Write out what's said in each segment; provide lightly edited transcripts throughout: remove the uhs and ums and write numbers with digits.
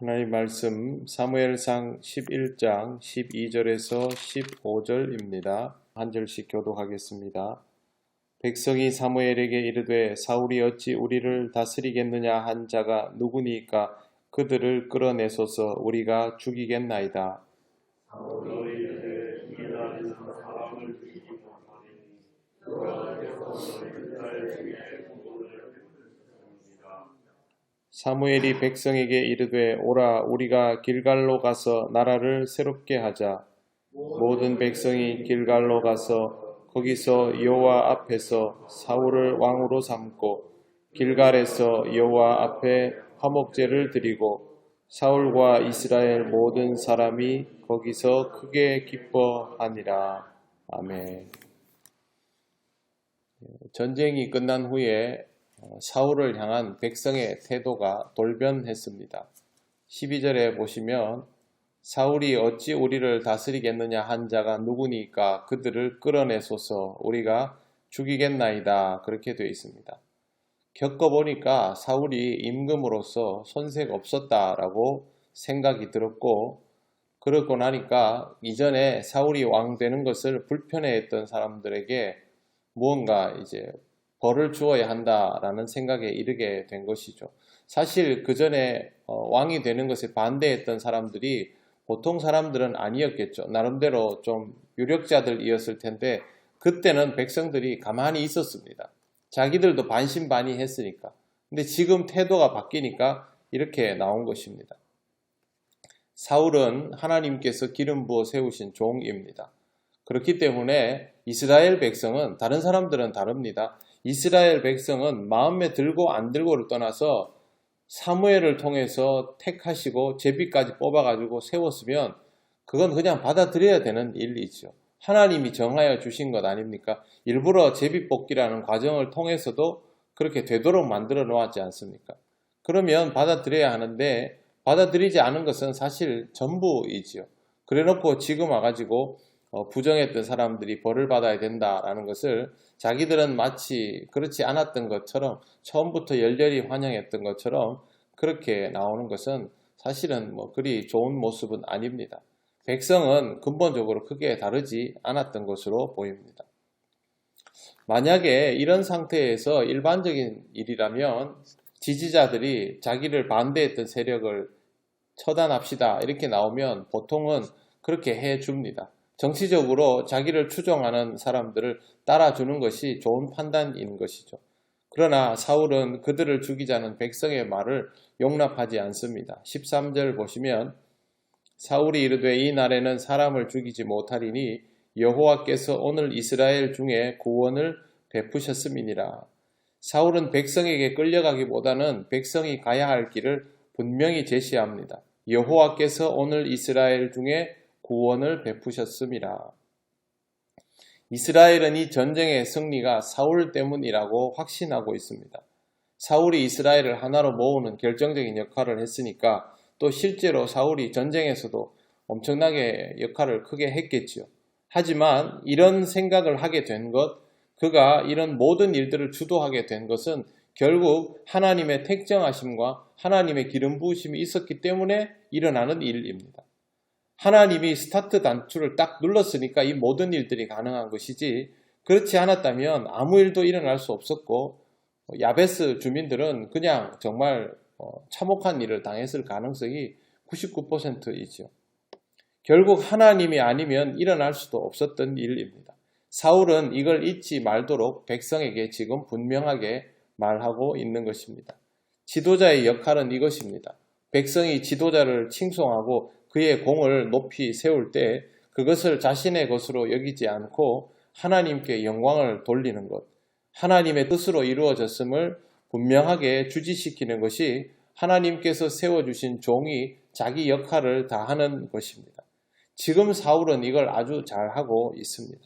하나님 말씀 사무엘상 11장 12절에서 15절입니다. 한 절씩 교독하겠습니다. 백성이 사무엘에게 이르되 사울이 어찌 우리를 다스리겠느냐 한 자가 누구니까 그들을 끌어내소서 우리가 죽이겠나이다. 사무엘이 백성에게 이르되 오라 우리가 길갈로 가서 나라를 새롭게 하자. 모든 백성이 길갈로 가서 거기서 여호와 앞에서 사울을 왕으로 삼고 길갈에서 여호와 앞에 화목제를 드리고 사울과 이스라엘 모든 사람이 거기서 크게 기뻐하니라. 아멘. 전쟁이 끝난 후에 사울을 향한 백성의 태도가 돌변했습니다. 12절에 보시면 사울이 어찌 우리를 다스리겠느냐 한 자가 누구니까 그들을 끌어내소서 우리가 죽이겠나이다. 그렇게 되어 있습니다. 겪어보니까 사울이 임금으로서 손색 없었다라고 생각이 들었고 그러고 나니까 이전에 사울이 왕 되는 것을 불편해했던 사람들에게 무언가 이제 벌을 주어야 한다라는 생각에 이르게 된 것이죠. 사실 그 전에 왕이 되는 것에 반대했던 사람들이 보통 사람들은 아니었겠죠. 나름대로 좀 유력자들이었을 텐데 그때는 백성들이 가만히 있었습니다. 자기들도 반신반의했으니까. 근데 지금 태도가 바뀌니까 이렇게 나온 것입니다. 사울은 하나님께서 기름 부어 세우신 종입니다. 그렇기 때문에 이스라엘 백성은 다른 사람들은 다릅니다. 이스라엘 백성은 마음에 들고 안 들고를 떠나서 사무엘을 통해서 택하시고 제비까지 뽑아가지고 세웠으면 그건 그냥 받아들여야 되는 일이죠. 하나님이 정하여 주신 것 아닙니까? 일부러 제비 뽑기라는 과정을 통해서도 그렇게 되도록 만들어 놓았지 않습니까? 그러면 받아들여야 하는데 받아들이지 않은 것은 사실 전부이지요. 그래놓고 지금 와가지고 부정했던 사람들이 벌을 받아야 된다라는 것을 자기들은 마치 그렇지 않았던 것처럼 처음부터 열렬히 환영했던 것처럼 그렇게 나오는 것은 사실은 그리 좋은 모습은 아닙니다. 백성은 근본적으로 크게 다르지 않았던 것으로 보입니다. 만약에 이런 상태에서 일반적인 일이라면 지지자들이 자기를 반대했던 세력을 처단합시다 이렇게 나오면 보통은 그렇게 해줍니다. 정치적으로 자기를 추종하는 사람들을 따라주는 것이 좋은 판단인 것이죠. 그러나 사울은 그들을 죽이자는 백성의 말을 용납하지 않습니다. 13절 보시면 사울이 이르되 이 날에는 사람을 죽이지 못하리니 여호와께서 오늘 이스라엘 중에 구원을 베푸셨음이니라. 사울은 백성에게 끌려가기보다는 백성이 가야 할 길을 분명히 제시합니다. 여호와께서 오늘 이스라엘 중에 구원을 베푸셨음이라. 이스라엘은 이 전쟁의 승리가 사울 때문이라고 확신하고 있습니다. 사울이 이스라엘을 하나로 모으는 결정적인 역할을 했으니까 또 실제로 사울이 전쟁에서도 엄청나게 역할을 크게 했겠지요. 하지만 이런 생각을 하게 된 것, 그가 이런 모든 일들을 주도하게 된 것은 결국 하나님의 택정하심과 하나님의 기름 부으심이 있었기 때문에 일어나는 일입니다. 하나님이 스타트 단추를 딱 눌렀으니까 이 모든 일들이 가능한 것이지 그렇지 않았다면 아무 일도 일어날 수 없었고 야베스 주민들은 그냥 정말 참혹한 일을 당했을 가능성이 99%이죠. 결국 하나님이 아니면 일어날 수도 없었던 일입니다. 사울은 이걸 잊지 말도록 백성에게 지금 분명하게 말하고 있는 것입니다. 지도자의 역할은 이것입니다. 백성이 지도자를 칭송하고 그의 공을 높이 세울 때 그것을 자신의 것으로 여기지 않고 하나님께 영광을 돌리는 것, 하나님의 뜻으로 이루어졌음을 분명하게 주지시키는 것이 하나님께서 세워주신 종이 자기 역할을 다하는 것입니다. 지금 사울은 이걸 아주 잘하고 있습니다.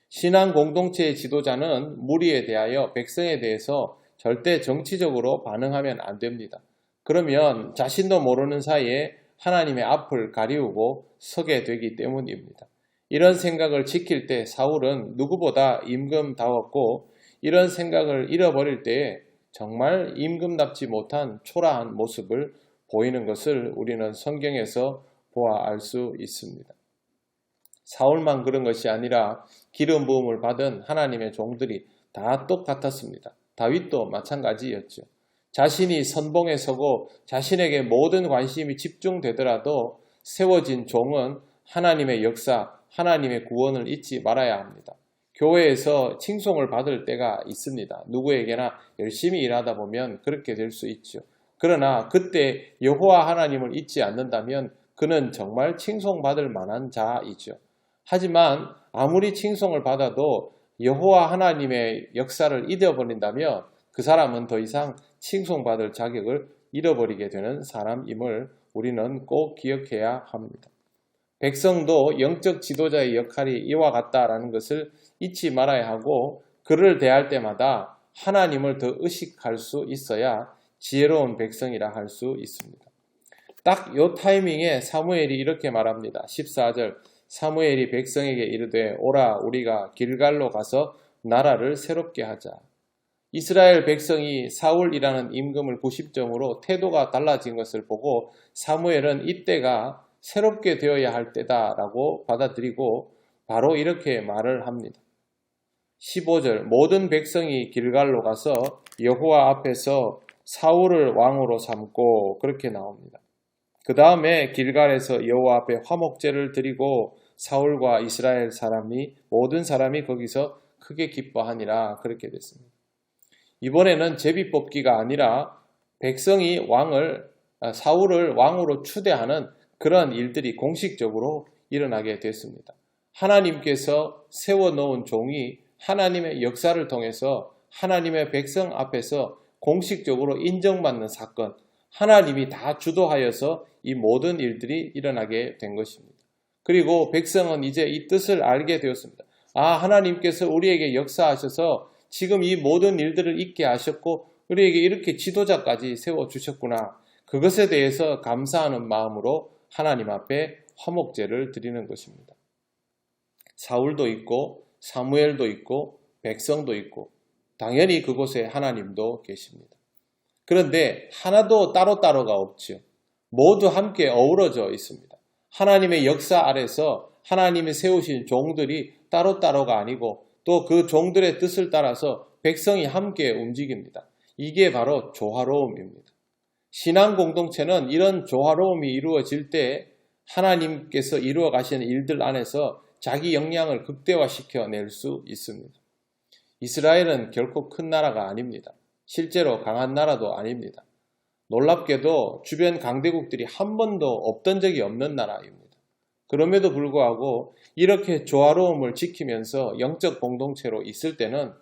신앙 공동체의 지도자는 무리에 대하여 백성에 대해서 절대 정치적으로 반응하면 안 됩니다. 그러면 자신도 모르는 사이에 하나님의 앞을 가리우고 서게 되기 때문입니다. 이런 생각을 지킬 때 사울은 누구보다 임금다웠고 이런 생각을 잃어버릴 때 정말 임금답지 못한 초라한 모습을 보이는 것을 우리는 성경에서 보아 알 수 있습니다. 사울만 그런 것이 아니라 기름 부음을 받은 하나님의 종들이 다 똑같았습니다. 다윗도 마찬가지였죠. 자신이 선봉에 서고 자신에게 모든 관심이 집중되더라도 세워진 종은 하나님의 역사, 하나님의 구원을 잊지 말아야 합니다. 교회에서 칭송을 받을 때가 있습니다. 누구에게나 열심히 일하다 보면 그렇게 될 수 있죠. 그러나 그때 여호와 하나님을 잊지 않는다면 그는 정말 칭송받을 만한 자이죠. 하지만 아무리 칭송을 받아도 여호와 하나님의 역사를 잊어버린다면 그 사람은 더 이상 칭송받을 자격을 잃어버리게 되는 사람임을 우리는 꼭 기억해야 합니다. 백성도 영적 지도자의 역할이 이와 같다라는 것을 잊지 말아야 하고 그를 대할 때마다 하나님을 더 의식할 수 있어야 지혜로운 백성이라 할 수 있습니다. 딱 이 타이밍에 사무엘이 이렇게 말합니다. 14절 사무엘이 백성에게 이르되 오라 우리가 길갈로 가서 나라를 새롭게 하자. 이스라엘 백성이 사울이라는 임금을 구심점으로 태도가 달라진 것을 보고 사무엘은 이때가 새롭게 되어야 할 때다라고 받아들이고 바로 이렇게 말을 합니다. 15절 모든 백성이 길갈로 가서 여호와 앞에서 사울을 왕으로 삼고 그렇게 나옵니다. 그 다음에 길갈에서 여호와 앞에 화목제를 드리고 사울과 이스라엘 사람이 모든 사람이 거기서 크게 기뻐하니라 그렇게 됐습니다. 이번에는 제비뽑기가 아니라 백성이 사울을 왕으로 추대하는 그런 일들이 공식적으로 일어나게 됐습니다. 하나님께서 세워놓은 종이 하나님의 역사를 통해서 하나님의 백성 앞에서 공식적으로 인정받는 사건, 하나님이 다 주도하여서 이 모든 일들이 일어나게 된 것입니다. 그리고 백성은 이제 이 뜻을 알게 되었습니다. 하나님께서 우리에게 역사하셔서 지금 이 모든 일들을 있게 하셨고 우리에게 이렇게 지도자까지 세워주셨구나. 그것에 대해서 감사하는 마음으로 하나님 앞에 화목제를 드리는 것입니다. 사울도 있고 사무엘도 있고 백성도 있고 당연히 그곳에 하나님도 계십니다. 그런데 하나도 따로따로가 없지요. 모두 함께 어우러져 있습니다. 하나님의 역사 아래서 하나님이 세우신 종들이 따로따로가 아니고 또 그 종들의 뜻을 따라서 백성이 함께 움직입니다. 이게 바로 조화로움입니다. 신앙 공동체는 이런 조화로움이 이루어질 때 하나님께서 이루어 가시는 일들 안에서 자기 역량을 극대화시켜 낼 수 있습니다. 이스라엘은 결코 큰 나라가 아닙니다. 실제로 강한 나라도 아닙니다. 놀랍게도 주변 강대국들이 한 번도 없던 적이 없는 나라입니다. 그럼에도 불구하고 이렇게 조화로움을 지키면서 영적 공동체로 있을 때는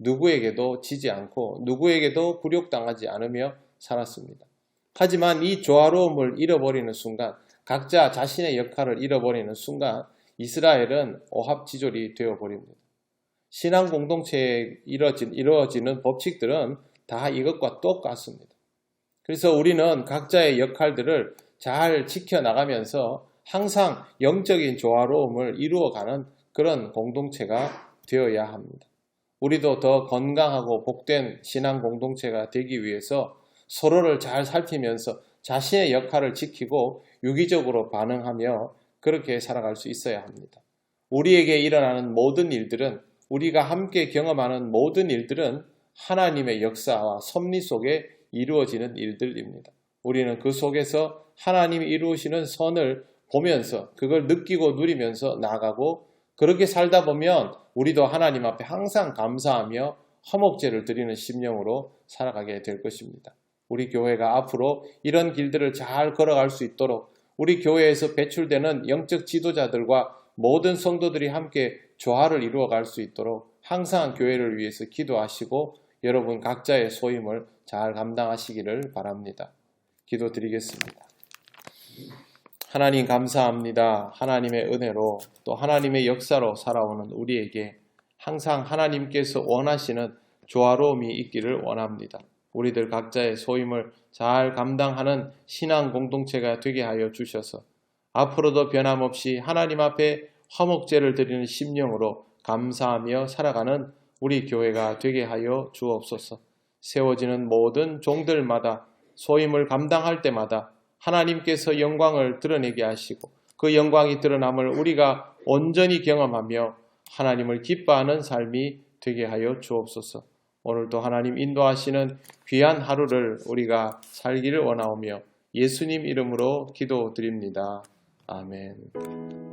누구에게도 지지 않고 누구에게도 굴욕당하지 않으며 살았습니다. 하지만 이 조화로움을 잃어버리는 순간, 각자 자신의 역할을 잃어버리는 순간 이스라엘은 오합지졸이 되어버립니다. 신앙 공동체에 이루어지는 법칙들은 다 이것과 똑같습니다. 그래서 우리는 각자의 역할들을 잘 지켜나가면서 항상 영적인 조화로움을 이루어가는 그런 공동체가 되어야 합니다. 우리도 더 건강하고 복된 신앙 공동체가 되기 위해서 서로를 잘 살피면서 자신의 역할을 지키고 유기적으로 반응하며 그렇게 살아갈 수 있어야 합니다. 우리에게 일어나는 모든 일들은 우리가 함께 경험하는 모든 일들은 하나님의 역사와 섭리 속에 이루어지는 일들입니다. 우리는 그 속에서 하나님이 이루시는 선을 보면서 그걸 느끼고 누리면서 나아가고 그렇게 살다 보면 우리도 하나님 앞에 항상 감사하며 화목제를 드리는 심령으로 살아가게 될 것입니다. 우리 교회가 앞으로 이런 길들을 잘 걸어갈 수 있도록 우리 교회에서 배출되는 영적 지도자들과 모든 성도들이 함께 조화를 이루어갈 수 있도록 항상 교회를 위해서 기도하시고 여러분 각자의 소임을 잘 감당하시기를 바랍니다. 기도드리겠습니다. 하나님 감사합니다. 하나님의 은혜로 또 하나님의 역사로 살아오는 우리에게 항상 하나님께서 원하시는 조화로움이 있기를 원합니다. 우리들 각자의 소임을 잘 감당하는 신앙 공동체가 되게 하여 주셔서 앞으로도 변함없이 하나님 앞에 화목제를 드리는 심령으로 감사하며 살아가는 우리 교회가 되게 하여 주옵소서. 세워지는 모든 종들마다 소임을 감당할 때마다 하나님께서 영광을 드러내게 하시고 그 영광이 드러남을 우리가 온전히 경험하며 하나님을 기뻐하는 삶이 되게 하여 주옵소서. 오늘도 하나님 인도하시는 귀한 하루를 우리가 살기를 원하오며 예수님 이름으로 기도드립니다. 아멘.